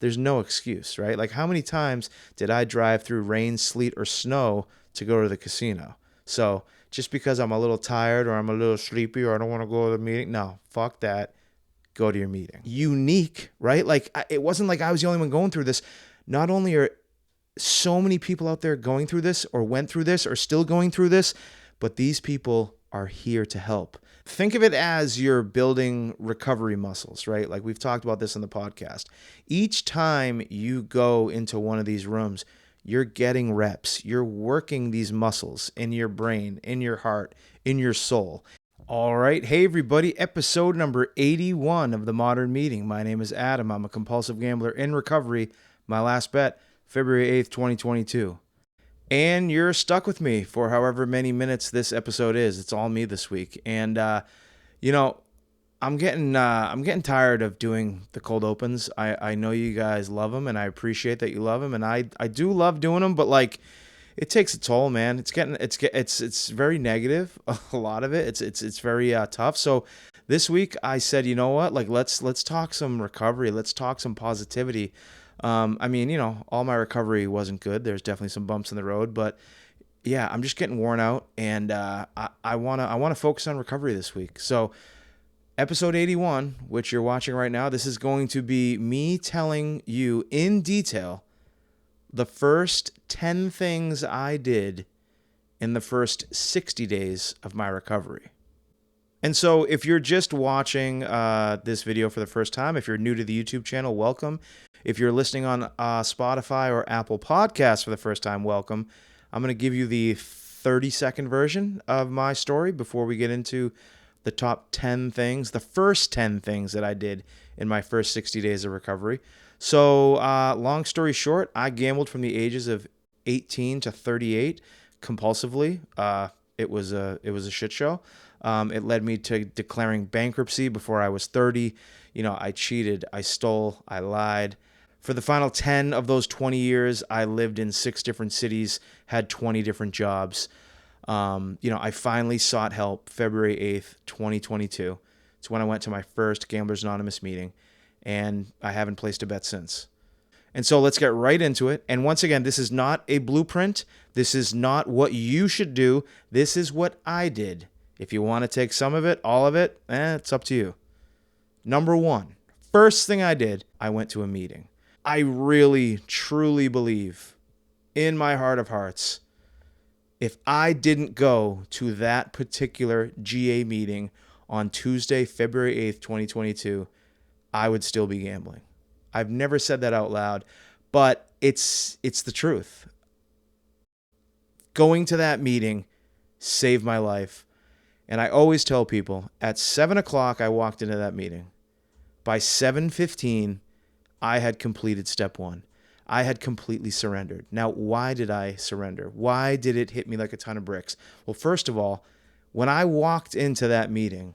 there's no excuse, right? Like, how many times did I drive through rain, sleet, or snow to go to the casino? So just because I'm a little tired or I'm a little sleepy or I don't want to go to the meeting, no, fuck that. Go to your meeting. Unique, right? Like, it wasn't like I was the only one going through this. Not only are so many people out there going through this or went through this or still going through this, but these people are here to help. Think of it as you're building recovery muscles, right? Like we've talked about this in the podcast. Each time you go into one of these rooms, you're getting reps. You're working these muscles in your brain, in your heart, in your soul. All right. Hey, everybody. Episode number 81 of The Modern Meeting. My name is Adam. I'm a compulsive gambler in recovery. My last bet, February 8th, 2022. And you're stuck with me for however many minutes this episode is. It's all me this week. And, I'm getting tired of doing the cold opens. I know you guys love them, and I appreciate that you love them. And I do love doing them, but like, it takes a toll, man. It's very negative. A lot of it. It's very tough. So this week I said, you know what? Like, let's talk some recovery. Let's talk some positivity. All my recovery wasn't good. There's definitely some bumps in the road, but yeah, I'm just getting worn out, and I wanna focus on recovery this week. So episode 81, which you're watching right now, this is going to be me telling you in detail the first 10 things I did in the first 60 days of my recovery. And so if you're just watching this video for the first time, if you're new to the YouTube channel, welcome. If you're listening on Spotify or Apple Podcasts for the first time, welcome. I'm going to give you the 30-second version of my story before we get into the top 10 things, the first 10 things that I did in my first 60 days of recovery. So long story short, I gambled from the ages of 18 to 38 compulsively. It was a shit show. It led me to declaring bankruptcy before I was 30. I cheated, I stole, I lied. For the final 10 of those 20 years, I lived in 6 different cities, had 20 different jobs. I finally sought help February 8th, 2022. It's when I went to my first Gamblers Anonymous meeting, and I haven't placed a bet since. And so let's get right into it. And once again, this is not a blueprint. This is not what you should do. This is what I did. If you want to take some of it, all of it, it's up to you. Number 1, first thing I did, I went to a meeting. I really, truly believe in my heart of hearts, if I didn't go to that particular GA meeting on Tuesday, February 8th, 2022, I would still be gambling. I've never said that out loud, but it's the truth. Going to that meeting saved my life. And I always tell people, at 7 o'clock, I walked into that meeting. By 7:15, I had completed step 1. I had completely surrendered. Now, why did I surrender? Why did it hit me like a ton of bricks? Well, first of all, when I walked into that meeting,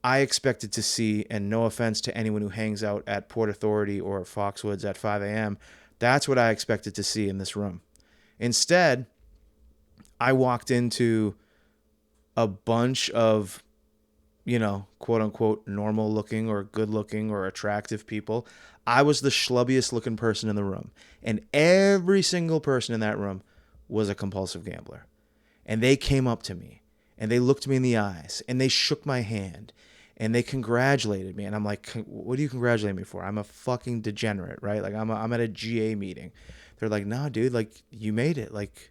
I expected to see, and no offense to anyone who hangs out at Port Authority or Foxwoods at 5 a.m., that's what I expected to see in this room. Instead, I walked into a bunch of, quote unquote, normal looking or good looking or attractive people. I was the schlubbiest looking person in the room. And every single person in that room was a compulsive gambler. And they came up to me and they looked me in the eyes and they shook my hand and they congratulated me. And I'm like, what do you congratulate me for? I'm a fucking degenerate, right? Like I'm at a GA meeting. They're like, no, dude, like you made it. Like,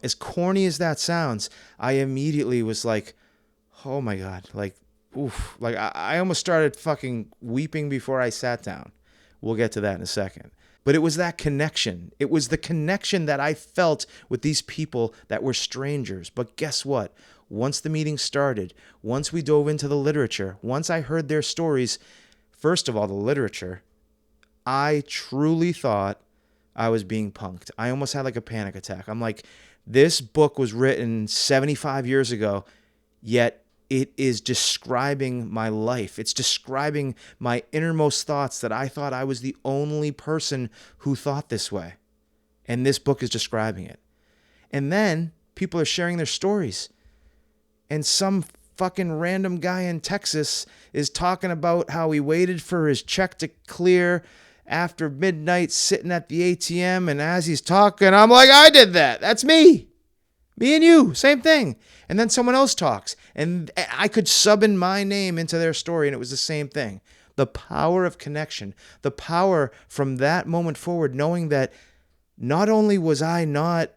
as corny as that sounds, I immediately was like, oh my God, like, oof. Like I almost started fucking weeping before I sat down. We'll get to that in a second. But it was that connection. It was the connection that I felt with these people that were strangers. But guess what? Once the meeting started, once we dove into the literature, once I heard their stories, first of all, the literature, I truly thought I was being punked. I almost had like a panic attack. I'm like, this book was written 75 years ago, yet it is describing my life. It's describing my innermost thoughts that I thought I was the only person who thought this way. And this book is describing it. And then people are sharing their stories. And some fucking random guy in Texas is talking about how he waited for his check to clear after midnight sitting at the ATM, and as he's talking, I'm like, I did that. That's me. Me and you, same thing. And then someone else talks, and I could sub in my name into their story, and it was the same thing. The power of connection, the power from that moment forward, knowing that not only was I not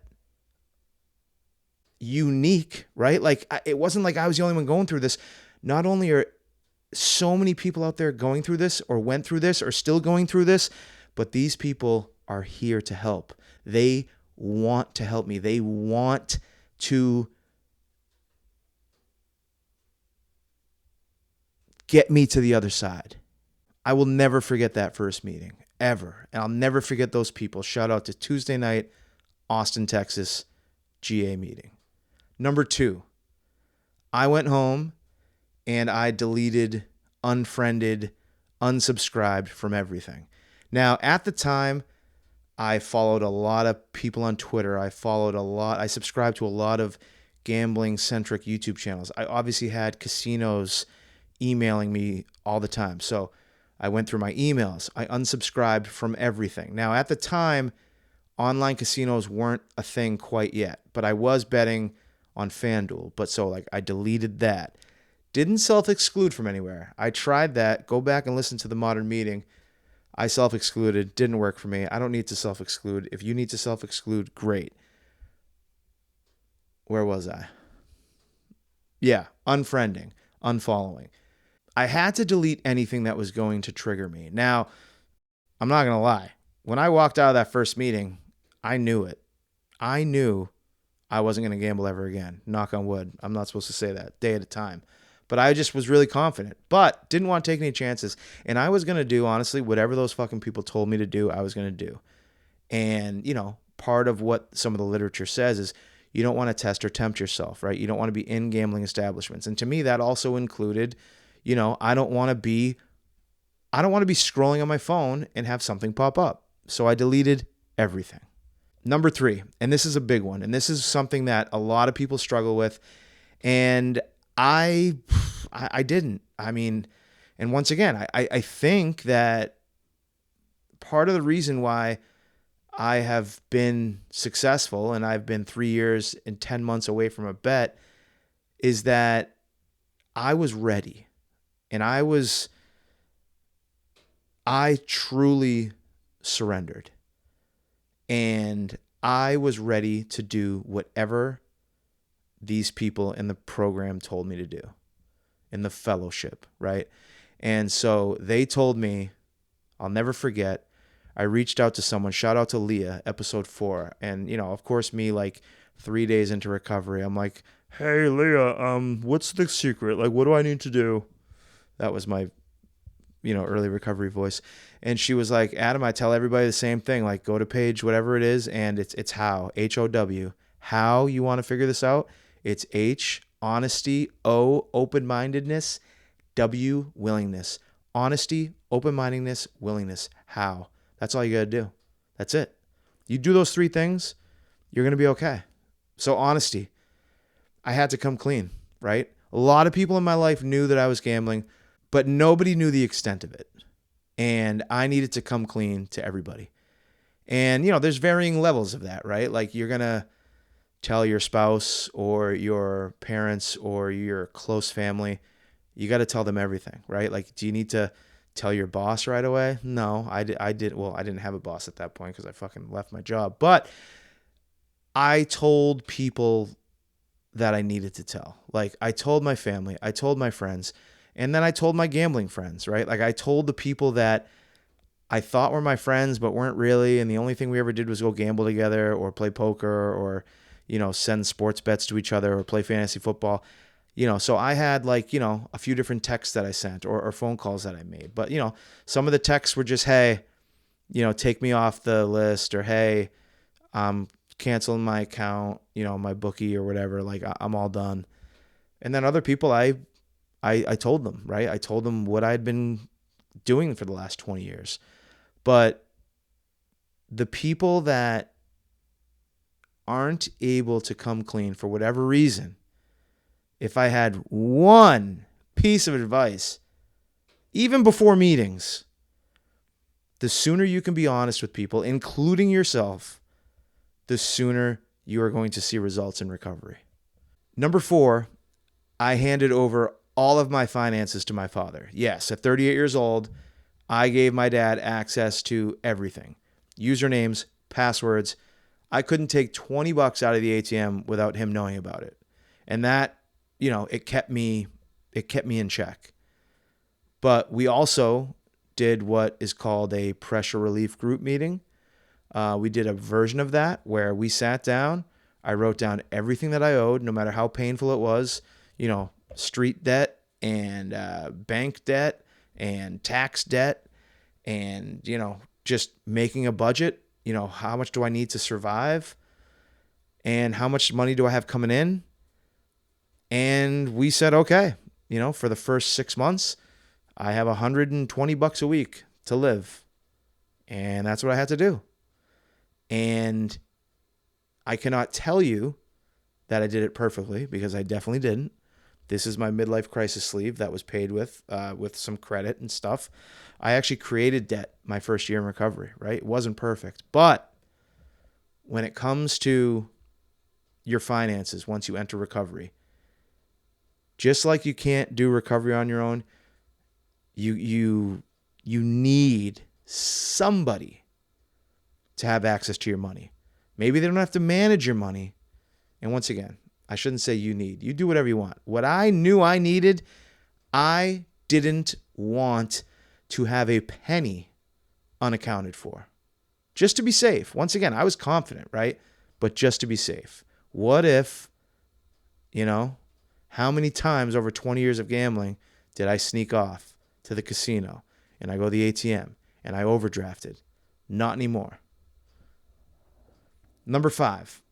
unique, right? Like, it wasn't like I was the only one going through this. Not only are so many people out there going through this, or went through this, or still going through this, but these people are here to help. They want to help me. They want to get me to the other side. I will never forget that first meeting, ever. And I'll never forget those people. Shout out to Tuesday night, Austin, Texas, GA meeting. Number 2, I went home and I deleted, unfriended, unsubscribed from everything. Now, at the time, I followed a lot of people on Twitter. I subscribed to a lot of gambling-centric YouTube channels. I obviously had casinos emailing me all the time. So I went through my emails. I unsubscribed from everything. Now, at the time, online casinos weren't a thing quite yet, but I was betting on FanDuel. But so like I deleted that. Didn't self-exclude from anywhere. I tried that. Go back and listen to the Modern Meeting. I self-excluded. Didn't work for me. I don't need to self-exclude. If you need to self-exclude, great. Where was I? Yeah, unfriending, unfollowing. I had to delete anything that was going to trigger me. Now, I'm not going to lie. When I walked out of that first meeting, I knew it. I knew I wasn't going to gamble ever again. Knock on wood. I'm not supposed to say that. Day at a time. But I just was really confident, but didn't want to take any chances. And I was going to do, honestly, whatever those fucking people told me to do, I was going to do. And, part of what some of the literature says is you don't want to test or tempt yourself, right? You don't want to be in gambling establishments. And to me, that also included, I don't want to be scrolling on my phone and have something pop up. So I deleted everything. Number 3, and this is a big one, and this is something that a lot of people struggle with, and I didn't. I mean, and once again, I think that part of the reason why I have been successful and I've been 3 years and 10 months away from a bet is that I was ready. And I truly surrendered. And I was ready to do whatever these people in the program told me to do, in the fellowship, right? And so they told me, I'll never forget, I reached out to someone, shout out to Leah, episode 4. And, of course, me like 3 days into recovery, I'm like, hey, Leah, what's the secret? Like, what do I need to do? That was my, early recovery voice. And she was like, Adam, I tell everybody the same thing, like go to page, whatever it is. And it's how, H-O-W, how you want to figure this out. It's H, honesty, O, open-mindedness, W, willingness. Honesty, open-mindedness, willingness. How? That's all you got to do. That's it. You do those 3 things, you're going to be okay. So honesty. I had to come clean, right? A lot of people in my life knew that I was gambling, but nobody knew the extent of it. And I needed to come clean to everybody. And, there's varying levels of that, right? Like you're going to tell your spouse or your parents or your close family, you got to tell them everything, right? Like, do you need to tell your boss right away? No, I didn't have a boss at that point because I fucking left my job. But I told people that I needed to tell. Like I told my family, I told my friends, and then I told my gambling friends, right? Like I told the people that I thought were my friends but weren't really, and the only thing we ever did was go gamble together or play poker or, send sports bets to each other or play fantasy football. So I had like, a few different texts that I sent or phone calls that I made. But, some of the texts were just, hey, take me off the list, or hey, I'm canceling my account, my bookie or whatever. Like I'm all done. And then other people, I told them, right? I told them what I'd been doing for the last 20 years. But the people that aren't able to come clean for whatever reason, if I had one piece of advice, even before meetings, The sooner you can be honest with people, including yourself, the sooner you are going to see results in recovery. Number 4, I handed over all of my finances to my father. Yes, at 38 years old, I gave my dad access to everything. Usernames, passwords. I couldn't take $20 out of the ATM without him knowing about it. And that, it kept me in check. But we also did what is called a pressure relief group meeting. We did a version of that where we sat down. I wrote down everything that I owed, no matter how painful it was, street debt and bank debt and tax debt and, just making a budget. How much do I need to survive? And how much money do I have coming in? And we said, okay, for the first 6 months, I have $120 a week to live. And that's what I had to do. And I cannot tell you that I did it perfectly, because I definitely didn't. This is my midlife crisis sleeve that was paid with some credit and stuff. I actually created debt my first year in recovery, right? It wasn't perfect. But when it comes to your finances, once you enter recovery, just like you can't do recovery on your own, you need somebody to have access to your money. Maybe they don't have to manage your money. And once again, I shouldn't say you need. You do whatever you want. What I knew I needed, I didn't want to have a penny unaccounted for. Just to be safe. Once again, I was confident, right? But just to be safe. What if, how many times over 20 years of gambling did I sneak off to the casino and I go to the ATM and I overdrafted? Not anymore. Number 5,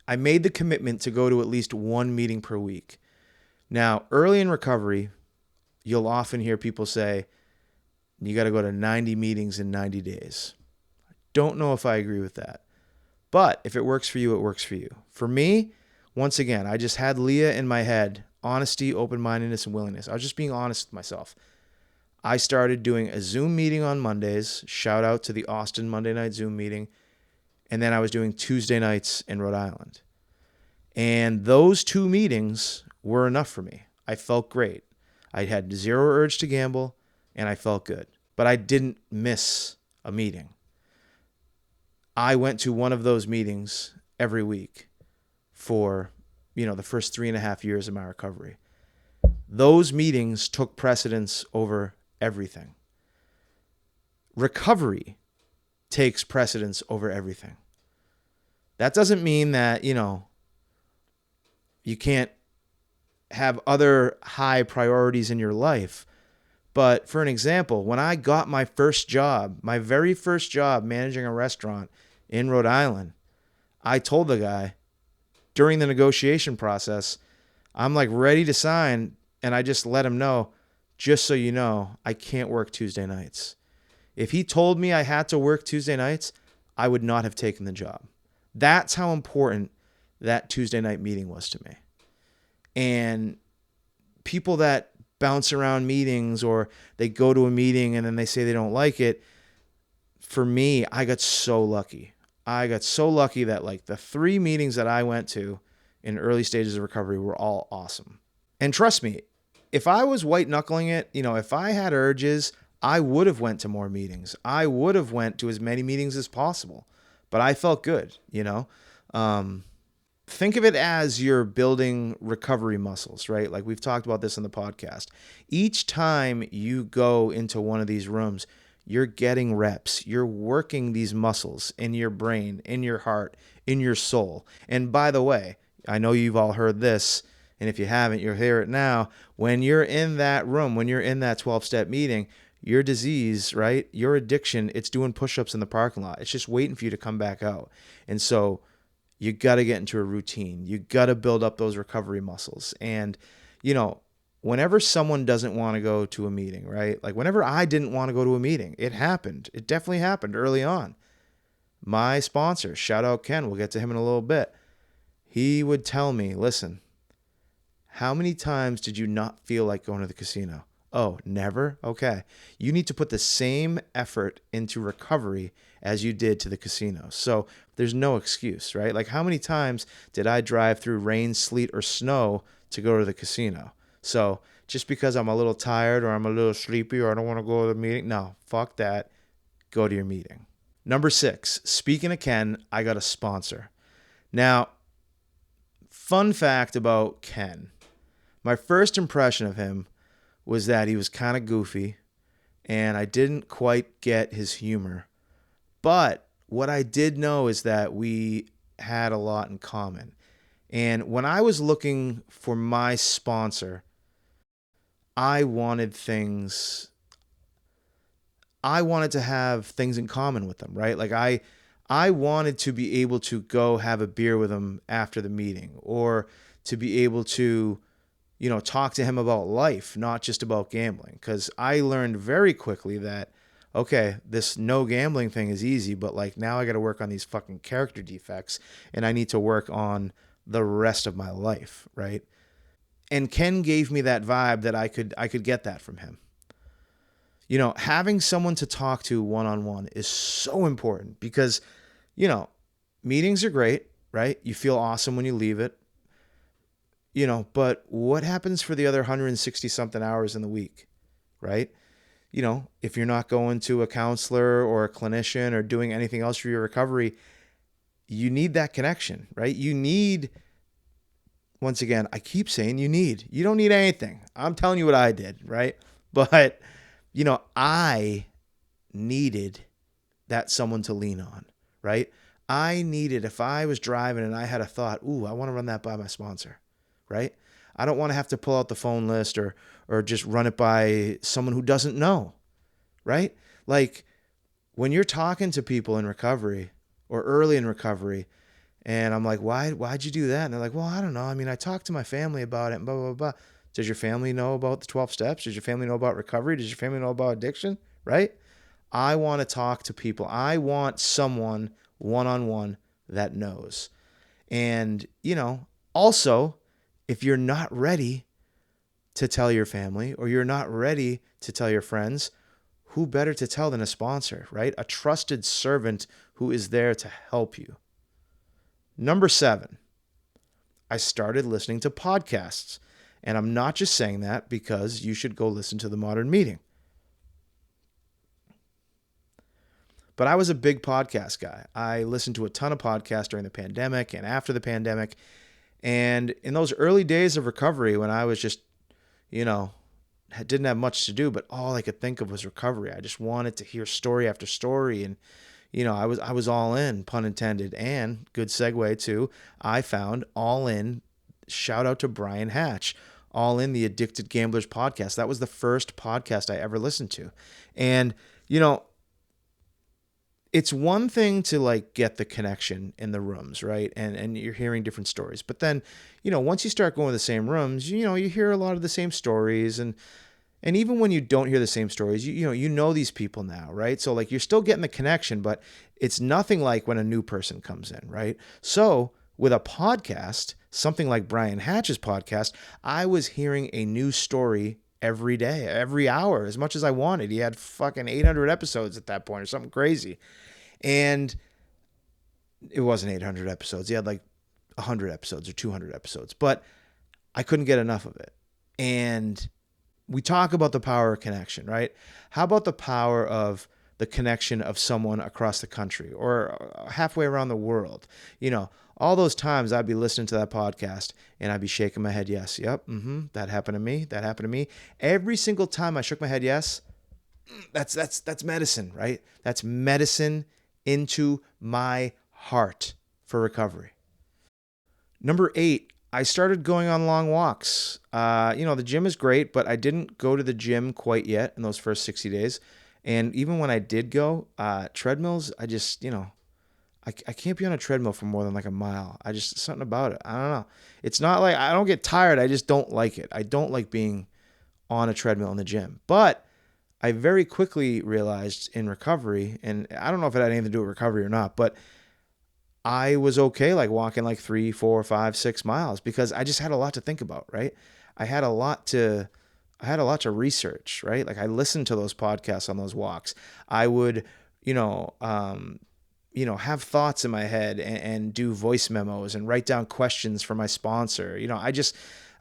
I made the commitment to go to at least one meeting per week. Now, early in recovery, you'll often hear people say, you got to go to 90 meetings in 90 days. I don't know if I agree with that. But if it works for you, it works for you. For me, once again, I just had Leah in my head. Honesty, open-mindedness, and willingness. I was just being honest with myself. I started doing a Zoom meeting on Mondays. Shout out to the Austin Monday night Zoom meeting. And then I was doing Tuesday nights in Rhode Island. And those 2 meetings were enough for me. I felt great. I had zero urge to gamble, and I felt good. But I didn't miss a meeting. I went to one of those meetings every week for, the first 3.5 years of my recovery. Those meetings took precedence over everything. Recovery takes precedence over everything. That doesn't mean that, you can't have other high priorities in your life. But for an example, when I got my first job, my very first job managing a restaurant in Rhode Island, I told the guy during the negotiation process, I'm like ready to sign. And I just let him know, just so you know, I can't work Tuesday nights. If he told me I had to work Tuesday nights, I would not have taken the job. That's how important that Tuesday night meeting was to me. And people that bounce around meetings, or they go to a meeting and then they say they don't like it, for me, I got so lucky. I got so lucky that the 3 meetings that I went to in early stages of recovery were all awesome. And trust me, if I was white knuckling it, if I had urges, I would have went to more meetings. I would have went to as many meetings as possible. But I felt good, Think of it as you're building recovery muscles, right? Like we've talked about this in the podcast. Each time you go into one of these rooms, you're getting reps. You're working these muscles in your brain, in your heart, in your soul. And by the way, I know you've all heard this, and if you haven't, you'll hear it now. When you're in that room, when you're in that 12-step meeting, your disease, right? Your addiction, it's doing push-ups in the parking lot. It's just waiting for you to come back out. And so you got to get into a routine. You got to build up those recovery muscles. And, whenever someone doesn't want to go to a meeting, right? Like whenever I didn't want to go to a meeting, it happened. It definitely happened early on. My sponsor, shout out Ken, we'll get to him in a little bit. He would tell me, listen, how many times did you not feel like going to the casino? Oh, never? Okay. You need to put the same effort into recovery as you did to the casino. So there's no excuse, right? Like, how many times did I drive through rain, sleet, or snow to go to the casino? So just because I'm a little tired or I'm a little sleepy or I don't want to go to the meeting, no, fuck that. Go to your meeting. Number 6, speaking of Ken, I got a sponsor. Now, fun fact about Ken. My first impression of him was that he was kind of goofy and I didn't quite get his humor. But what I did know is that we had a lot in common. And when I was looking for my sponsor, I wanted things I wanted to have things in common with them, right? Like I wanted to be able to go have a beer with him after the meeting, or to be able to, talk to him about life, not just about gambling. Because I learned very quickly that, okay, this no gambling thing is easy, but like now I got to work on these fucking character defects and I need to work on the rest of my life, right? And Ken gave me that vibe that I could get that from him. Having someone to talk to one-on-one is so important because, you know, meetings are great, right? You feel awesome when you leave it, but what happens for the other 160 something hours in the week, right? If you're not going to a counselor or a clinician or doing anything else for your recovery, you need that connection, right? Once again, I keep saying you don't need anything. I'm telling you what I did, right? But, I needed that someone to lean on, right? I needed, if I was driving and I had a thought, ooh, I want to run that by my sponsor, right? I don't want to have to pull out the phone list or just run it by someone who doesn't know, right? Like when you're talking to people in recovery or early in recovery, and I'm like, why'd you do that? And they're like, well, I don't know. I mean, I talked to my family about it and blah, blah, blah. Does your family know about the 12 steps? Does your family know about recovery? Does your family know about addiction? Right? I want to talk to people. I want someone one-on-one that knows. And, also, if you're not ready to tell your family or you're not ready to tell your friends, who better to tell than a sponsor, right? A trusted servant who is there to help you. Number 7, I started listening to podcasts. And I'm not just saying that because you should go listen to The Modern Meeting. But I was a big podcast guy. I listened to a ton of podcasts during the pandemic and after the pandemic. And in those early days of recovery, when I was just, didn't have much to do, but all I could think of was recovery. I just wanted to hear story after story. And, I was all in, pun intended. And good segue to, I found All In, shout out to Brian Hatch, All In, the Addicted Gamblers podcast. That was the first podcast I ever listened to. And, it's one thing to like get the connection in the rooms, right? And you're hearing different stories. But then, once you start going to the same rooms, you hear a lot of the same stories. And even when you don't hear the same stories, you know these people now, right? So like you're still getting the connection, but it's nothing like when a new person comes in, right? So with a podcast, something like Brian Hatch's podcast, I was hearing a new story every day, every hour, as much as I wanted. He had fucking 800 episodes at that point or something crazy. And it wasn't 800 episodes. He had like 100 episodes or 200 episodes, but I couldn't get enough of it. And we talk about the power of connection, right? How about the power of the connection of someone across the country or halfway around the world? All those times I'd be listening to that podcast and I'd be shaking my head, yes, yep, that happened to me, that happened to me. Every single time I shook my head, yes, that's medicine, right? That's medicine into my heart for recovery. Number 8, I started going on long walks. The gym is great, but I didn't go to the gym quite yet in those first 60 days. And even when I did go, treadmills, I just, I can't be on a treadmill for more than like a mile. Something about it. I don't know. It's not like I don't get tired. I just don't like it. I don't like being on a treadmill in the gym. But I very quickly realized in recovery, and I don't know if it had anything to do with recovery or not, but I was okay like walking like 3, 4, 5, 6 miles because I just had a lot to think about, right? I had a lot to I had a lot to research, right? Like I listened to those podcasts on those walks. I would, you know, have thoughts in my head and do voice memos and write down questions for my sponsor.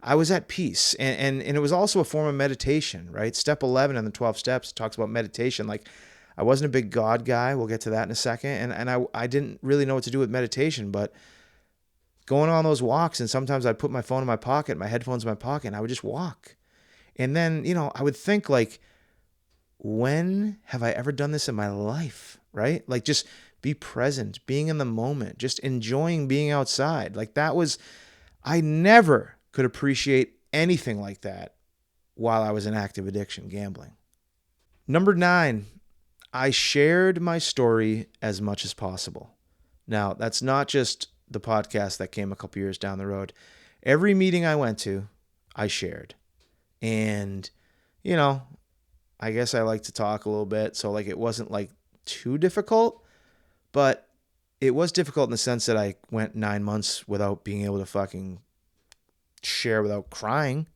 I was at peace. And it was also a form of meditation, right? Step 11 in the 12 steps talks about meditation. Like I wasn't a big God guy. We'll get to that in a second. And I didn't really know what to do with meditation, but going on those walks, and sometimes I'd put my phone in my pocket, my headphones in my pocket, and I would just walk. And then, I would think like, when have I ever done this in my life? Right? Like just be present, being in the moment, just enjoying being outside. Like I never could appreciate anything like that while I was in active addiction, gambling. Number 9, I shared my story as much as possible. Now, that's not just the podcast that came a couple years down the road. Every meeting I went to, I shared. And, I guess I like to talk a little bit. So like it wasn't like too difficult, but it was difficult in the sense that I went 9 months without being able to fucking share without crying.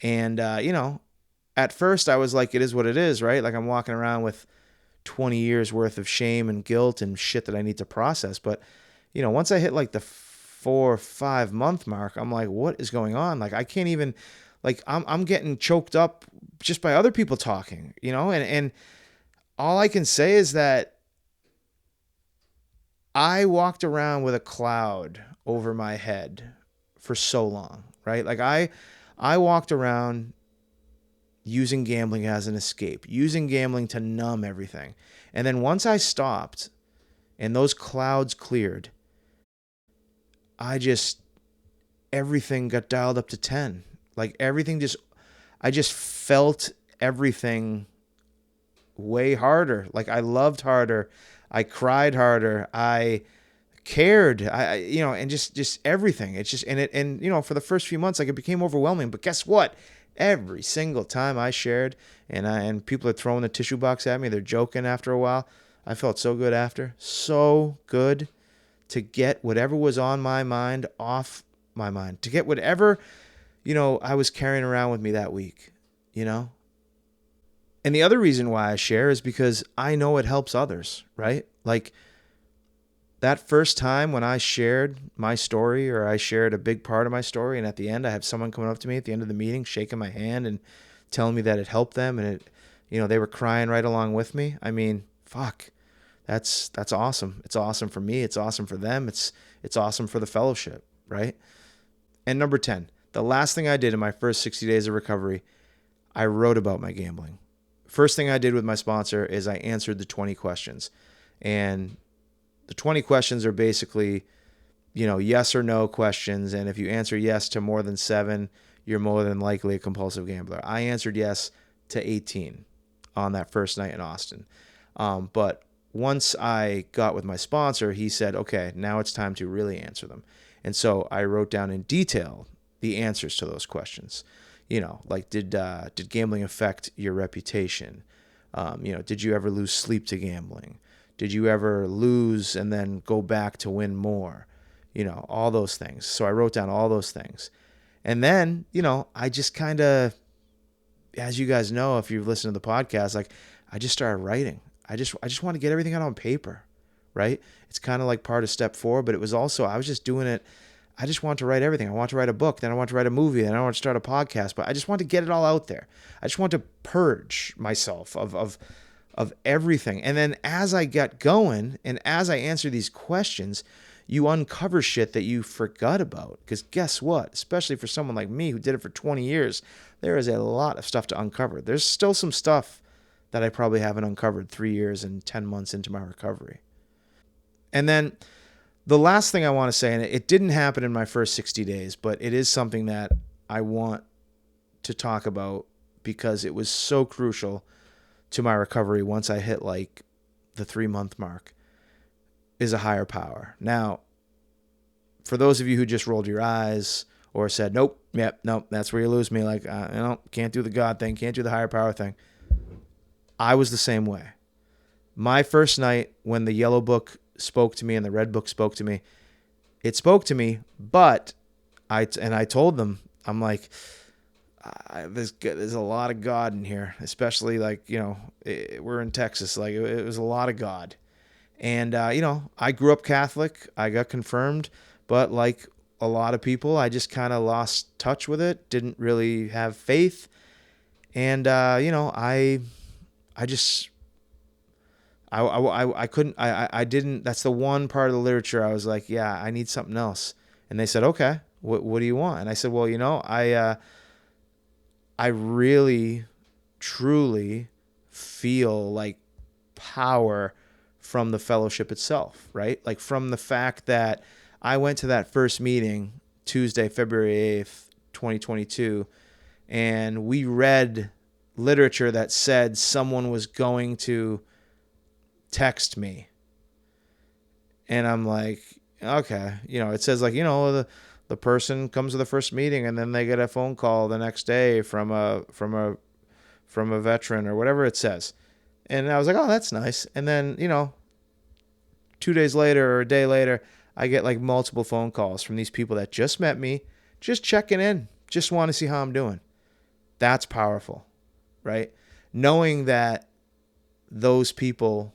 And, at first I was like, it is what it is, right? Like I'm walking around with 20 years worth of shame and guilt and shit that I need to process. But, once I hit like the 4 or 5 month mark, I'm like, what is going on? Like I can't even, like I'm getting choked up just by other people talking, and all I can say is that I walked around with a cloud over my head for so long, right? Like I walked around using gambling as an escape, using gambling to numb everything. And then once I stopped and those clouds cleared, everything got dialed up to 10. Like I just felt everything way harder. Like I loved harder. I cried harder. I cared. And just everything. It's just, for the first few months, like it became overwhelming, but guess what? Every single time I shared and people are throwing the tissue box at me, they're joking after a while. I felt so good after. So good to get whatever was on my mind off my mind, to get whatever, I was carrying around with me that week, And the other reason why I share is because I know it helps others, right? Like that first time when I shared my story or I shared a big part of my story, and at the end I have someone coming up to me at the end of the meeting, shaking my hand and telling me that it helped them, and they were crying right along with me. I mean, fuck. That's awesome. It's awesome for me. It's awesome for them. It's awesome for the fellowship, right? And number 10, the last thing I did in my first 60 days of recovery, I wrote about my gambling. First thing I did with my sponsor is I answered the 20 questions. And the 20 questions are basically, yes or no questions. And if you answer yes to more than 7, you're more than likely a compulsive gambler. I answered yes to 18 on that first night in Austin. But once I got with my sponsor, he said, okay, now it's time to really answer them. And so I wrote down in detail the answers to those questions. Like did gambling affect your reputation? Did you ever lose sleep to gambling? Did you ever lose and then go back to win more? All those things. So I wrote down all those things. And then, I just kind of, as you guys know, if you've listened to the podcast, like I just started writing. I just want to get everything out on paper, right? It's kind of like part of step 4, but it was also, I was just doing it. I just want to write everything. I want to write a book. Then I want to write a movie. Then I want to start a podcast, but I just want to get it all out there. I just want to purge myself of everything. And then as I got going and as I answer these questions, you uncover shit that you forgot about. Because guess what? Especially for someone like me who did it for 20 years, there is a lot of stuff to uncover. There's still some stuff that I probably haven't uncovered 3 years and 10 months into my recovery. And then the last thing I want to say, and it didn't happen in my first 60 days, but it is something that I want to talk about because it was so crucial to my recovery once I hit like the 3-month mark, is a higher power. Now, for those of you who just rolled your eyes or said, nope, that's where you lose me. Like, can't do the God thing, can't do the higher power thing. I was the same way. My first night when the yellow book spoke to me and the red book spoke to me, it spoke to me, but I told them, I'm like, there's a lot of God in here, especially like, we're in Texas. Like it was a lot of God. And, I grew up Catholic. I got confirmed, but like a lot of people, I just kind of lost touch with it. Didn't really have faith. And, I just, I couldn't, I didn't, that's the one part of the literature I was like, yeah, I need something else. And they said, okay, what do you want? And I said, well, I really, truly feel like power from the fellowship itself, right? Like from the fact that I went to that first meeting Tuesday, February 8th, 2022, and we read literature that said someone was going to text me. And I'm like, okay, it says like, the person comes to the first meeting and then they get a phone call the next day from a veteran or whatever it says. And I was like, oh, that's nice. And then, 2 days later or a day later, I get like multiple phone calls from these people that just met me, just checking in, just want to see how I'm doing. That's powerful, right? Knowing that those people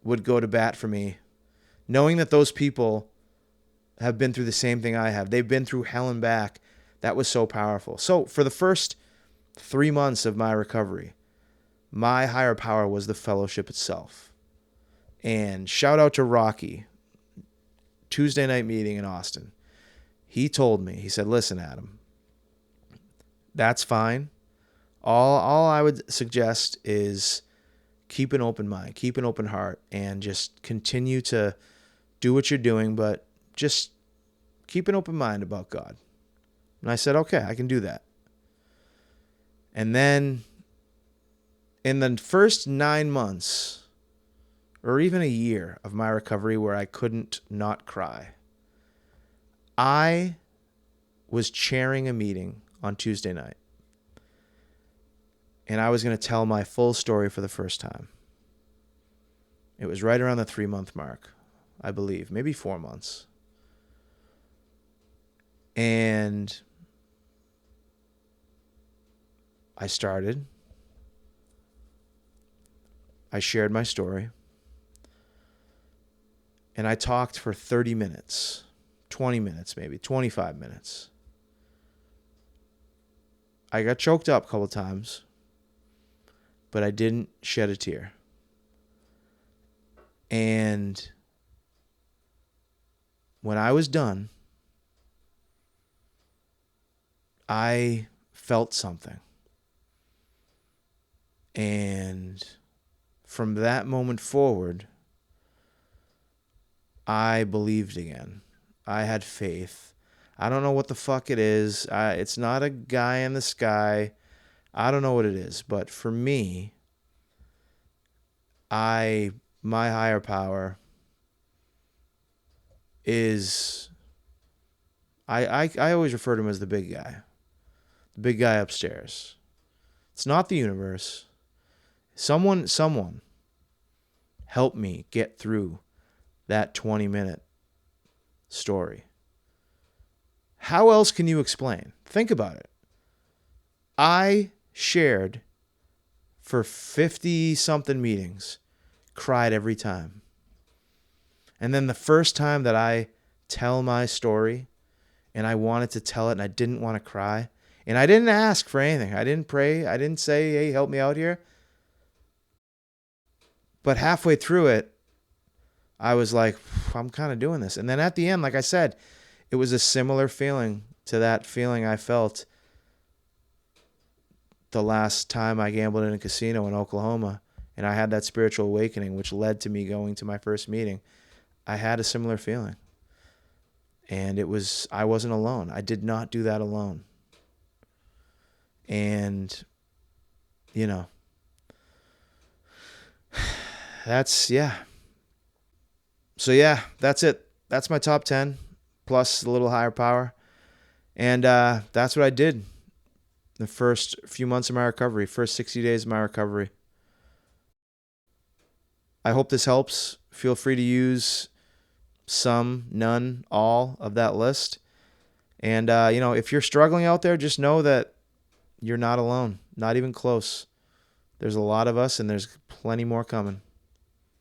would go to bat for me, knowing that those people have been through the same thing I have. They've been through hell and back. That was so powerful. So for the first 3 months of my recovery, my higher power was the fellowship itself. And shout out to Rocky, Tuesday night meeting in Austin. He told me, he said, listen, Adam, that's fine. All I would suggest is keep an open mind, keep an open heart, and just continue to do what you're doing, but just keep an open mind about God. And I said, okay, I can do that. And then in the first 9 months, or even a year of my recovery where I couldn't not cry, I was chairing a meeting on Tuesday night. And I was going to tell my full story for the first time. It was right around the 3-month mark, I believe, maybe 4 months. And I started. I shared my story. And I talked for 30 minutes, 20 minutes, maybe 25 minutes. I got choked up a couple times, but I didn't shed a tear. And when I was done, I felt something. And from that moment forward, I believed again. I had faith. I don't know what the fuck it is. It's not a guy in the sky. I don't know what it is. But for me, my higher power is, I always refer to him as the big guy. The big guy upstairs. It's not the universe. Someone help me get through that 20-minute story. How else can you explain? Think about it. I shared for 50-something meetings, cried every time. And then the first time that I tell my story and I wanted to tell it and I didn't want to cry, and I didn't ask for anything. I didn't pray. I didn't say, hey, help me out here. But halfway through it, I was like, I'm kind of doing this. And then at the end, like I said, it was a similar feeling to that feeling I felt the last time I gambled in a casino in Oklahoma. And I had that spiritual awakening, which led to me going to my first meeting. I had a similar feeling. And I wasn't alone. I did not do that alone. And, that's, yeah. So yeah, that's it. That's my top 10 plus a little higher power. And that's what I did the first few months of my recovery, first 60 days of my recovery. I hope this helps. Feel free to use some, none, all of that list. And, if you're struggling out there, just know that you're not alone, not even close. There's a lot of us, and there's plenty more coming.